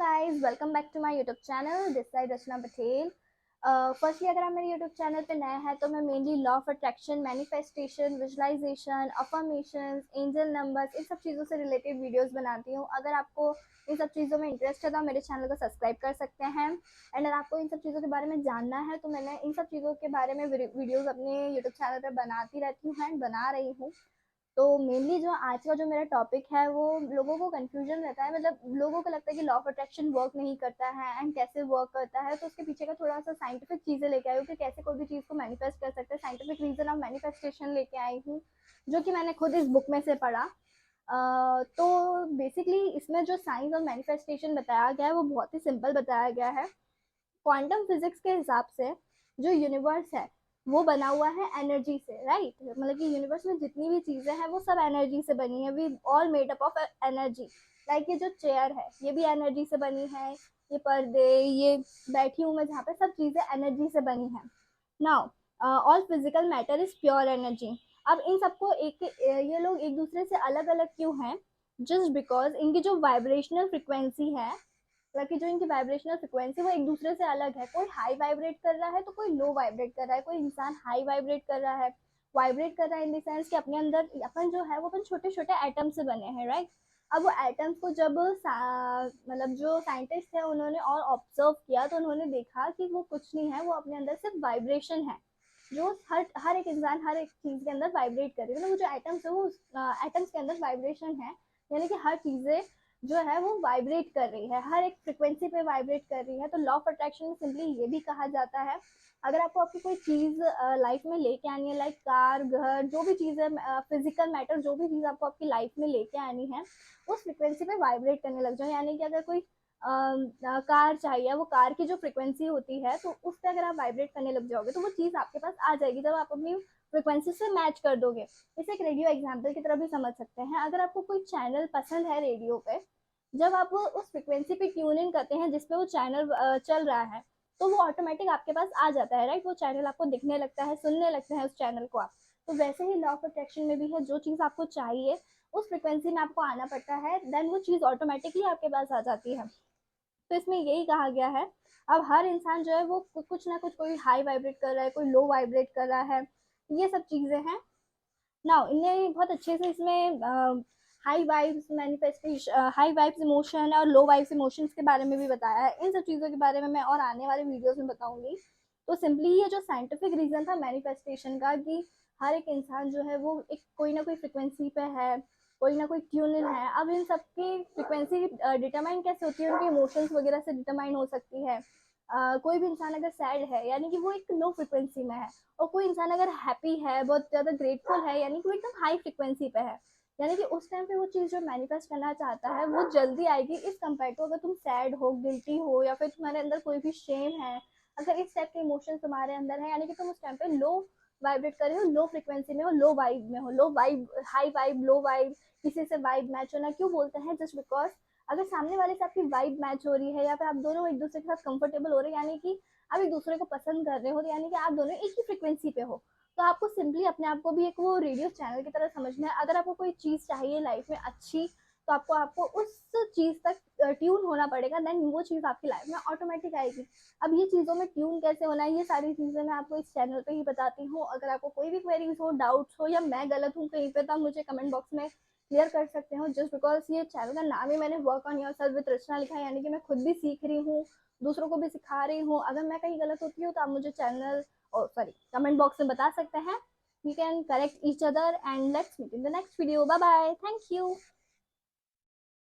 guys, welcome back to my YouTube channel. This side Rachna Patel. Firstly अगर आप मेरे YouTube channel पे नए हैं तो मैं mainly law of attraction, manifestation, visualisation, affirmations, angel numbers, इन सब चीज़ों से रिलेटेड वीडियोस बनाती हूँ. अगर आपको इन सब चीज़ों में इंटरेस्ट है तो आप मेरे चैनल को सब्सक्राइब कर सकते हैं. एंड अगर आपको इन सब चीज़ों के बारे में जानना है तो मैंने इन सब चीज़ों के बारे में वीडियोज़ अपने यूट्यूब चैनल पर बनाती रहती हूँ एंड बना रही हूँ. तो मेनली जो आज का जो मेरा टॉपिक है वो लोगों को कंफ्यूजन रहता है, मतलब लोगों को लगता है कि लॉ ऑफ अट्रैक्शन वर्क नहीं करता है एंड कैसे वर्क करता है. तो उसके पीछे का थोड़ा सा साइंटिफिक चीज़ें लेके आई हूँ कि कैसे कोई भी चीज़ को मैनिफेस्ट कर सकते हैं. साइंटिफिक रीजन ऑफ मैनिफेस्टेशन लेके आई हूँ जो कि मैंने खुद इस बुक में से पढ़ा. तो बेसिकली इसमें जो साइंस ऑफ मैनिफेस्टेशन बताया गया है वो बहुत ही सिंपल बताया गया है. क्वांटम फिजिक्स के हिसाब से जो यूनिवर्स है वो बना हुआ है एनर्जी से, राइट. मतलब कि यूनिवर्स में जितनी भी चीजें हैं वो सब एनर्जी से बनी है. We all made up of energy. Like ये जो चेयर है ये भी एनर्जी से बनी है, ये पर्दे, ये बैठी हूँ मैं जहाँ पे, सब चीजें एनर्जी से बनी है. Now all physical matter is pure energy. अब इन सबको ये लोग एक दूसरे से अलग अलग क्यों हैं? जस्ट बिकॉज इनकी जो वाइब्रेशनल फ्रिक्वेंसी है, ताकि जो इनकी वाइब्रेशनल फ्रिक्वेंसी वो एक दूसरे से अलग है. कोई हाई वाइब्रेट कर रहा है तो कोई लो वाइब्रेट कर रहा है. कोई इंसान हाई वाइब्रेट कर रहा है, वाइब्रेट कर रहा है इन द सेंस कि अपने अंदर अपन जो है वो अपन छोटे छोटे एटम से बने हैं, राइट. अब वो एटम्स को जब मतलब जो साइंटिस्ट है उन्होंने और ऑब्जर्व किया तो उन्होंने देखा कि वो कुछ नहीं है, वो अपने अंदर सिर्फ वाइब्रेशन है जो हर एक इंसान हर एक चीज के अंदर वाइब्रेट कर रही है. मतलब वो जो एटम्स है वो एटम्स के अंदर वाइब्रेशन है, यानी कि हर चीजें जो है वो वाइब्रेट कर रही है, हर एक फ्रिक्वेंसी पे वाइब्रेट कर रही है. तो लॉ ऑफ अट्रैक्शन में सिंपली ये भी कहा जाता है, अगर आपको आपकी कोई चीज़ लाइफ में लेके आनी है, लाइक कार, घर, जो भी चीज़ है, फिजिकल मैटर, जो भी चीज़ आपको आपकी लाइफ में लेके आनी है उस फ्रिक्वेंसी पे वाइब्रेट करने लग जाओ. यानी कि अगर कोई कार चाहिए, वो कार की जो फ्रिक्वेंसी होती है तो उस पर अगर आप वाइब्रेट करने लग जाओगे तो वो चीज़ आपके पास आ जाएगी जब आप अपनी फ्रिक्वेंसी से मैच कर दोगे. इसे एक रेडियो एग्जाम्पल की तरह भी समझ सकते हैं. अगर आपको कोई चैनल पसंद है रेडियो पे, जब आप वो उस फ्रिक्वेंसी पे ट्यून इन करते हैं जिसपे वो चैनल चल रहा है तो वो ऑटोमेटिक आपके पास आ जाता है, राइट. वो चैनल आपको दिखने लगता है, सुनने लगते हैं उस चैनल को आप. तो वैसे ही लॉ ऑफ अट्रैक्शन में भी है, जो चीज़ आपको चाहिए उस फ्रिक्वेंसी में आपको आना पड़ता है, देन वो चीज़ ऑटोमेटिकली आपके पास आ जाती है. तो इसमें यही कहा गया है. अब हर इंसान जो है वो कुछ ना कुछ, कोई हाई वाइब्रेट कर रहा है, कोई लो वाइब्रेट कर रहा है, ये सब चीज़ें हैं. नाउ इनने बहुत अच्छे से इसमें high vibes manifestation, high vibes emotion और लो वाइब्स इमोशंस के बारे में भी बताया है. इन सब चीज़ों के बारे में मैं और आने वाले वीडियोस में बताऊंगी. तो सिंपली ये जो साइंटिफिक रीज़न था मैनिफेस्टेशन का कि हर एक इंसान जो है वो एक कोई ना कोई फ्रिक्वेंसी पे है, कोई ना कोई ट्यून इन है. अब इन सब की फ्रिक्वेंसी डिटरमाइन कैसे होती है? उनके इमोशंस वगैरह से डिटरमाइन हो सकती है. कोई भी इंसान अगर सैड है यानी कि वो एक लो फ्रिक्वेंसी में है, और कोई इंसान अगर हैप्पी है, बहुत ज़्यादा ग्रेटफुल है, यानी कि वो एकदम हाई फ्रिक्वेंसी पे है. यानी कि उस टाइम पे वो चीज़ जो मैनिफेस्ट करना चाहता है वो जल्दी आएगी. इस कंपेयर टू अगर तुम सैड हो, गिल्टी हो, या फिर तुम्हारे अंदर कोई भी शेम है, अगर इस टाइप के इमोशंस तुम्हारे अंदर है, यानी कि तुम उस टाइम पे लो वाइब्रेट कर रहे हो, लो फ्रिक्वेंसी में हो, लो वाइब में हो. लो वाइब, हाई वाइब, लो वाइब, किसी से वाइब मैच होना क्यों बोलते हैं? जस्ट बिकॉज अगर सामने वाले से आपकी वाइब मैच हो रही है या फिर आप दोनों एक दूसरे के साथ कंफर्टेबल हो रहे हैं, यानी कि आप एक दूसरे को पसंद कर रहे हो, यानी कि आप दोनों एक ही फ्रिक्वेंसी पे हो. तो आपको सिंपली अपने आप को भी एक वो रेडियो चैनल की तरह समझना है. अगर आपको कोई चीज़ चाहिए लाइफ में अच्छी, तो आपको उस चीज़ तक ट्यून होना पड़ेगा, देन वो चीज़ आपकी लाइफ में ऑटोमेटिक आएगी. अब ये चीज़ों में ट्यून कैसे होना है, ये सारी चीज़ें मैं आपको इस चैनल पे ही बताती हूँ. अगर आपको कोई भी क्वेरीज हो, डाउट्स हो, या मैं गलत हूँ कहीं पे, तो आप मुझे कमेंट बॉक्स में क्लियर कर सकते हो. जस्ट बिकॉज ये चैनल का नाम ही मैंने work on yourself with Rachna लिखा है, यानी कि मैं खुद भी सीख रही हूँ, दूसरों को भी सिखा रही हूँ. अगर मैं कहीं गलत होती हूँ तो आप मुझे चैनल, सॉरी, कमेंट बॉक्स में बता सकते हैं. We can correct each other and let's meet in the next video. Bye bye, thank you.